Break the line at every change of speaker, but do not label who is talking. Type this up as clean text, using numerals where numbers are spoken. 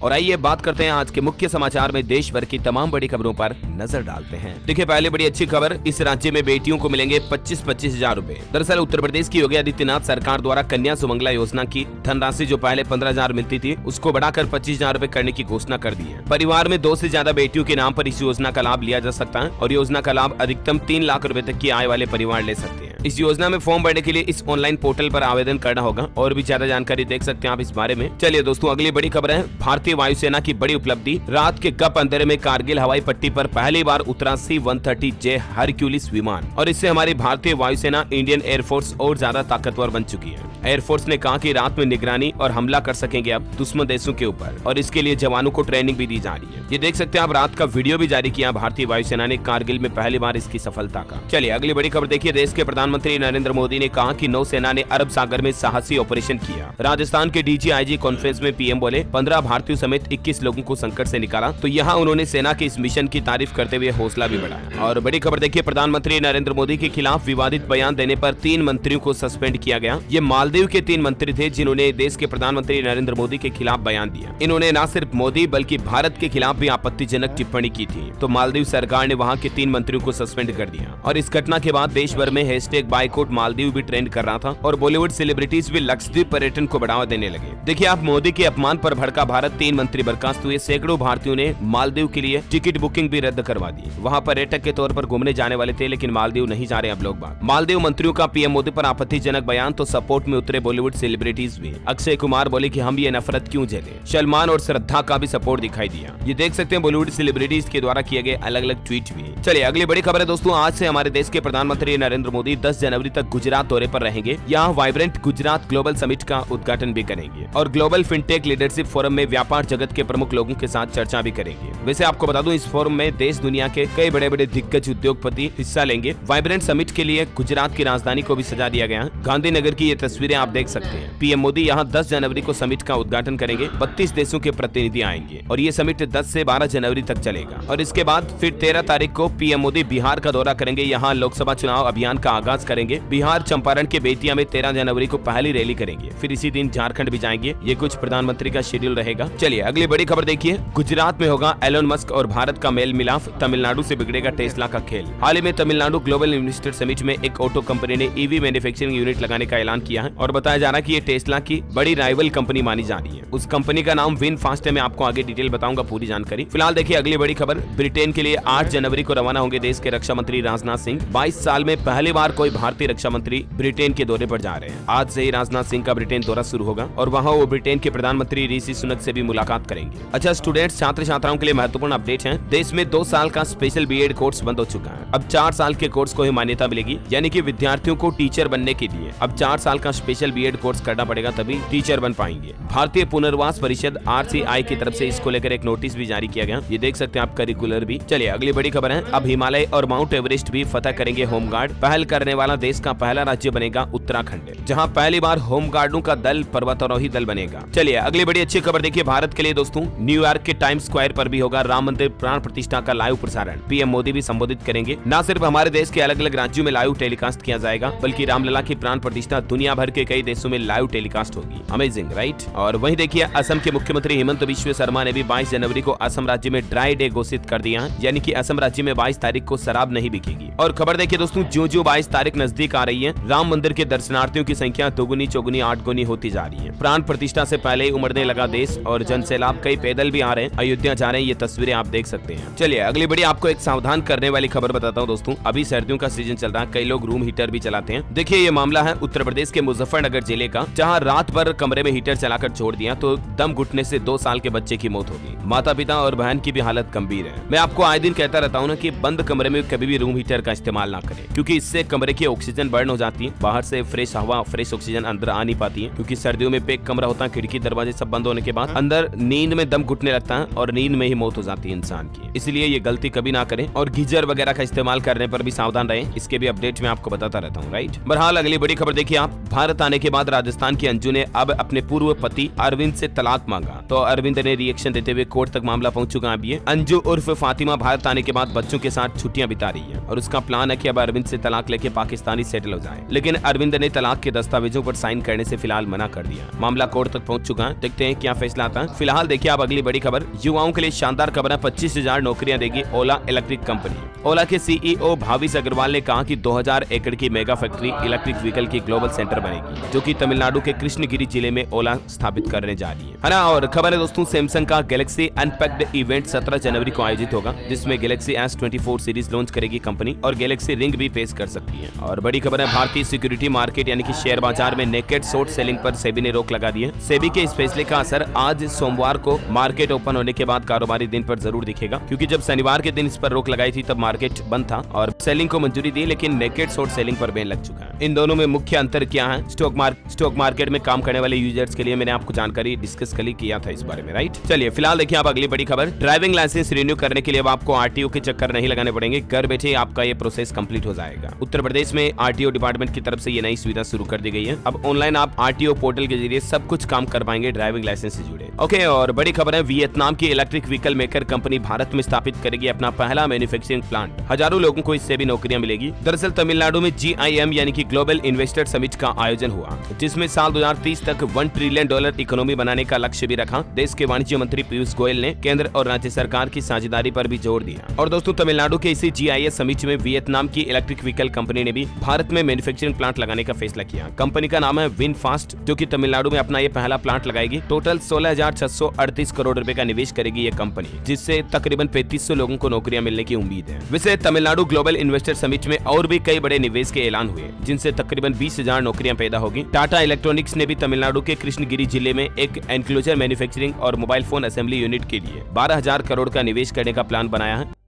और आइए बात करते हैं आज के मुख्य समाचार में देश भर की तमाम बड़ी खबरों पर नजर डालते हैं। देखिए पहले बड़ी अच्छी खबर, इस राज्य में बेटियों को मिलेंगे 25-25 हजार रूपए। दरअसल उत्तर प्रदेश की योगी आदित्यनाथ सरकार द्वारा कन्या सुमंगला योजना की धनराशि जो पहले 15,000 मिलती थी उसको बढ़ाकर 25,000 रूपए करने की घोषणा कर दी है। परिवार में 2 से ज्यादा बेटियों के नाम पर इस योजना का लाभ लिया जा सकता है और योजना का लाभ अधिकतम 3 लाख रूपए तक की आय वाले परिवार ले सकते हैं। इस योजना में फॉर्म भरने के लिए इस ऑनलाइन पोर्टल पर आवेदन करना होगा और भी ज्यादा जानकारी देख सकते हैं आप इस बारे में। चलिए दोस्तों अगली बड़ी खबर है भारतीय वायुसेना की बड़ी उपलब्धि, रात के कप अंधेरे में कारगिल हवाई पट्टी पर पहली बार उतरा C-130J हरक्यूलिस विमान और इससे हमारी भारतीय वायुसेना इंडियन एयरफोर्स और ज्यादा ताकतवर बन चुकी है। एयरफोर्स ने कहा कि रात में निगरानी और हमला कर सकेंगे अब दुश्मन देशों के ऊपर और इसके लिए जवानों को ट्रेनिंग भी दी जा रही है। ये देख सकते हैं आप, रात का वीडियो भी जारी किया भारतीय वायुसेना ने कारगिल में पहली बार इसकी सफलता का। चलिए अगली बड़ी खबर देखिए, देश के प्रधानमंत्री नरेंद्र मोदी ने कहा कि नौसेना ने अरब सागर में साहसी ऑपरेशन किया। राजस्थान के DGIG कॉन्फ्रेंस में PM बोले 15 भारतीयों समेत 21 लोगों को संकट से निकाला, तो यहाँ उन्होंने सेना के इस मिशन की तारीफ करते हुए हौसला भी बढ़ाया। और बड़ी खबर देखिए, प्रधानमंत्री नरेंद्र मोदी के खिलाफ विवादित बयान देने पर 3 मंत्रियों को सस्पेंड किया गया। ये मालदीव के 3 मंत्री थे जिन्होंने देश के प्रधानमंत्री नरेंद्र मोदी के खिलाफ बयान दिया। इन्होंने न सिर्फ मोदी बल्कि भारत के खिलाफ भी आपत्तिजनक टिप्पणी की थी, तो मालदीव सरकार ने वहां के 3 मंत्रियों को सस्पेंड कर दिया। और इस घटना के बाद देश भर में #बाइकआउट मालदीव भी ट्रेंड कर रहा था और बॉलीवुड सेलिब्रिटीज भी लक्षद्वीप पर्यटन को बढ़ावा देने लगे। देखिए आप, मोदी के अपमान पर भड़का भारत, 3 मंत्री बर्खास्त हुए। सैकड़ों भारतीयों ने मालदीव के लिए टिकट बुकिंग भी रद्द करवा दी। वहाँ पर्यटक के तौर पर घूमने जाने वाले थे, लेकिन मालदीव नहीं जा रहे अब लोग बात। मालदीव मंत्रियों का PM मोदी पर आपत्तिजनक बयान, तो सपोर्ट में उतरे बॉलीवुड सेलिब्रिटीज भी। अक्षय कुमार बोले कि हम ये नफरत क्यों झेले। सलमान और श्रद्धा का भी सपोर्ट दिखाई दिया। ये देख सकते हैं बॉलीवुड सेलिब्रिटीज के द्वारा किए गए अलग अलग ट्वीट भी। चलिए अगली बड़ी खबर है दोस्तों, आज से हमारे देश के प्रधानमंत्री नरेंद्र मोदी 10 जनवरी तक गुजरात दौरे पर रहेंगे। यहाँ वाइब्रेंट गुजरात ग्लोबल समिट का उद्घाटन भी करेंगे और ग्लोबल फिनटेक लीडरशिप फोरम में व्यापार जगत के प्रमुख लोगों के साथ चर्चा भी करेंगे। वैसे आपको बता दूं, इस फोरम में देश दुनिया के कई बड़े बड़े दिग्गज उद्योगपति हिस्सा लेंगे। वाइब्रेंट समिट के लिए गुजरात की राजधानी को भी सजा दिया गया है। गांधीनगर की ये तस्वीरें आप देख सकते हैं। PM मोदी यहाँ 10 जनवरी को समिट का उद्घाटन करेंगे। 32 देशों के प्रतिनिधि आएंगे और ये समिट 10 से 12 जनवरी तक चलेगा। और इसके बाद फिर 13 तारीख को PM मोदी बिहार का दौरा करेंगे। यहाँ लोकसभा चुनाव अभियान का आगाज करेंगे। बिहार चंपारण के बेतिया में 13 जनवरी को पहली रैली करेंगे। फिर इसी दिन झारखंड भी जाएंगे। ये कुछ प्रधानमंत्री का शेड्यूल रहेगा। चलिए अगली बड़ी खबर देखिए, गुजरात में होगा एलोन मस्क और भारत का मेल मिलाप, तमिलनाडु से बिगड़ेगा टेस्ला का खेल। हाल ही में तमिलनाडु ग्लोबल इन्वेस्टर समिट में एक ऑटो कंपनी ने EV मैन्युफैक्चरिंग यूनिट लगाने का ऐलान किया है और बताया जा रहा है कि ये टेस्ला की बड़ी राइवल कंपनी मानी जा रही है। उस कंपनी का नाम विनफास्ट है। मैं आपको आगे डिटेल बताऊंगा पूरी जानकारी। फिलहाल देखिए अगली बड़ी खबर, ब्रिटेन के लिए 8 जनवरी को रवाना होंगे देश के रक्षा मंत्री राजनाथ सिंह। 22 साल में पहली बार कोई भारतीय रक्षा मंत्री ब्रिटेन के दौरे पर जा रहे हैं। आज से ही राजनाथ सिंह का ब्रिटेन दौरा शुरू होगा और वहाँ वो ब्रिटेन के प्रधानमंत्री ऋषि सुनक से भी मुलाकात करेंगे। अच्छा स्टूडेंट्स, छात्र छात्राओं के लिए महत्वपूर्ण अपडेट है। देश में 2 साल का स्पेशल BEd कोर्स बंद हो चुका है। अब 4 साल के कोर्स को ही मान्यता मिलेगी, यानी कि विद्यार्थियों को टीचर बनने के लिए अब 4 साल का स्पेशल BEd कोर्स करना पड़ेगा, तभी टीचर बन पाएंगे। भारतीय पुनर्वास परिषद RCI की तरफ से इसको लेकर एक नोटिस भी जारी किया गया। ये देख सकते हैं आप, करिकुलर भी। चलिए अगली बड़ी खबर है, अब हिमालय और माउंट एवरेस्ट भी फतह करेंगे होमगार्ड। पहल करने वाला देश का पहला राज्य बनेगा उत्तराखंड, जहां पहली बार होमगार्डों का दल पर्वतारोही दल बनेगा। चलिए अगली बड़ी अच्छी खबर देखिए, भारत के लिए दोस्तों, न्यूयॉर्क के टाइम्स स्क्वायर पर भी होगा राम मंदिर प्राण प्रतिष्ठा का लाइव प्रसारण। PM मोदी भी संबोधित करेंगे। न सिर्फ हमारे देश के अलग अलग राज्यों में लाइव टेलीकास्ट किया जाएगा, बल्कि रामलला की प्राण प्रतिष्ठा दुनिया भर के कई देशों में लाइव टेलीकास्ट होगी। Amazing right. और वहीं देखिए, असम के मुख्यमंत्री हेमंत बिश्व शर्मा ने भी 22 जनवरी को असम राज्य में ड्राई डे घोषित कर दिया है, यानी कि असम राज्य में 22 तारीख को शराब नहीं बिकेगी। और खबर देखिए दोस्तों, जो 22 तारीख नजदीक आ रही है, राम मंदिर के दर्शनार्थियों की संख्या दोगुनी चौगुनी 8 गुनी होती जा रही है। प्राण प्रतिष्ठा से पहले ही उमड़ने लगा देश और जन सैलाब, कई पैदल भी आ रहे हैं, अयोध्या जा रहे हैं। ये तस्वीरें आप देख सकते हैं। चलिए अगली बड़ी आपको एक सावधान करने वाली खबर बताता हूँ दोस्तों। अभी सर्दियों का सीजन चल रहा है, कई लोग रूम हीटर भी चलाते हैं। देखिए ये मामला है उत्तर प्रदेश के मुजफ्फरनगर जिले का, जहाँ रात भर कमरे में हीटर चलाकर छोड़ दिया तो दम घुटने से 2 साल के बच्चे की मौत होगी। माता पिता और बहन की भी हालत गंभीर है। मैं आपको आए दिन कहता रहता हूँ ना कि बंद कमरे में कभी भी रूम हीटर का इस्तेमाल ना करें, क्योंकि इससे कमरे की ऑक्सीजन बर्न हो जाती है। बाहर से फ्रेश हवा, फ्रेश ऑक्सीजन अंदर आ नहीं पाती है, क्योंकि सर्दियों में पैक कमरा होता है, खिड़की दरवाजे सब बंद होने के बाद अंदर नींद में दम घुटने लगता है और नींद में ही मौत हो जाती है इंसान की। इसलिए ये गलती कभी ना करें और गीजर वगैरह का इस्तेमाल करने पर भी सावधान रहें। इसके भी अपडेट मैं आपको बताता रहता हूँ राइट। बहरहाल अगली बड़ी खबर देखिए आप, भारत आने के बाद राजस्थान की अंजू ने अब अपने पूर्व पति अरविंद से तलाक मांगा, तो अरविंद ने रिएक्शन देते हुए कोर्ट तक मामला पहुंच चुका है। ये अंजू उर्फ फातिमा भारत आने के बाद बच्चों के साथ छुट्टियां बिता रही है और उसका प्लान है कि अब अरविंद से तलाक लेके पाकिस्तानी सेटल हो जाए, लेकिन अरविंद ने तलाक के दस्तावेजों पर साइन करने से फिलहाल मना कर दिया। मामला कोर्ट तक पहुंच चुका है, देखते हैं क्या फैसला आता है। फिलहाल देखिए आप अगली बड़ी खबर, युवाओं के लिए शानदार खबर है, 25,000 नौकरियां देगी ओला इलेक्ट्रिक कंपनी। ओला के सीईओ भाविश अग्रवाल ने कहा कि 2000 एकड़ की मेगा फैक्ट्री इलेक्ट्रिक व्हीकल की ग्लोबल सेंटर बनेगी, जो कि तमिलनाडु के कृष्णगिरी जिले में ओला स्थापित करने जा रही है ना। और खबर है दोस्तों, सैमसंग का गैलेक्सी अनपैक्ड इवेंट 17 जनवरी को आयोजित होगा, जिसमें गैलेक्सी S24 सीरीज लॉन्च करेगी कंपनी और गैलेक्सी रिंग भी पेश कर सकती है। और बड़ी खबर है, भारतीय सिक्योरिटी मार्केट यानी कि शेयर बाजार में नेकेड शॉर्ट सेलिंग पर सेबी ने रोक लगा दी है। सेबी के इस फैसले का असर आज सोमवार को मार्केट ओपन होने के बाद कारोबारी दिन पर जरूर दिखेगा, क्योंकि जब शनिवार के दिन इस पर रोक लगाई थी तब मार्केट बंद था और सेलिंग को मंजूरी दी, लेकिन नेकेड शॉर्ट सेलिंग पर बैन लग चुका है। इन दोनों में मुख्य अंतर क्या है? स्टॉक मार्केट में काम करने वाले यूजर्स के लिए मैंने आपको जानकारी डिस्कस कल ही किया था इस बारे में, राइट। चलिए फिलहाल देखिए आप अगली बड़ी खबर, ड्राइविंग लाइसेंस रिन्यू करने के लिए अब आपको आरटीओ के चक्कर नहीं लगाने पड़ेंगे, घर बैठे आपका ये प्रोसेस कंप्लीट हो जाएगा। उत्तर प्रदेश में आरटीओ डिपार्टमेंट की तरफ से ये नई सुविधा शुरू कर दी गई है। अब ऑनलाइन आप आरटीओ पोर्टल के जरिए सब कुछ काम कर पाएंगे ड्राइविंग लाइसेंस से जुड़े। ओके, और बड़ी खबर है, वियतनाम की electric vehicle maker company Bharat में स्थापित करेगी अपना पहला मैन्युफैक्चरिंग प्लांट। हजारों लोगों को इससे भी नौकरियां मिलेगी। दरअसल तमिलनाडु में GIM यानी कि ग्लोबल इन्वेस्टर समिट का आयोजन हुआ, जिसमें साल 2030 तक $1 ट्रिलियन इकोनॉमी बनाने का लक्ष्य भी रखा। देश के वाणिज्य मंत्री पीयूष गोयल ने केंद्र और राज्य सरकार की साझेदारी पर भी जोर दिया। और दोस्तों, तमिलनाडु के इसी GIS समिट में वियतनाम की इलेक्ट्रिक व्हीकल कंपनी ने भी भारत में मैन्युफैक्चरिंग प्लांट लगाने का फैसला किया। कंपनी का नाम है विनफास्ट, जो कि तमिलनाडु में अपना ये पहला प्लांट लगाएगी। टोटल 16,638 करोड़ रुपए का निवेश करेगी ये कंपनी, जिससे तकरीबन 3500 लोगों को नौकरियां मिलने की उम्मीद है। वैसे तमिलनाडु ग्लोबल इन्वेस्टर समिट में और भी कई बड़े निवेश के ऐलान हुए, जिनसे तकरीबन 20,000 नौकरियां पैदा होगी। टाटा इलेक्ट्रॉनिक्स ने भी तमिलनाडु के कृष्णगिरी जिले में एक एनक्लोजर मैन्युफैक्चरिंग और मोबाइल फोन असेंबली यूनिट के लिए 12,000 करोड़ का निवेश करने का प्लान बनाया है।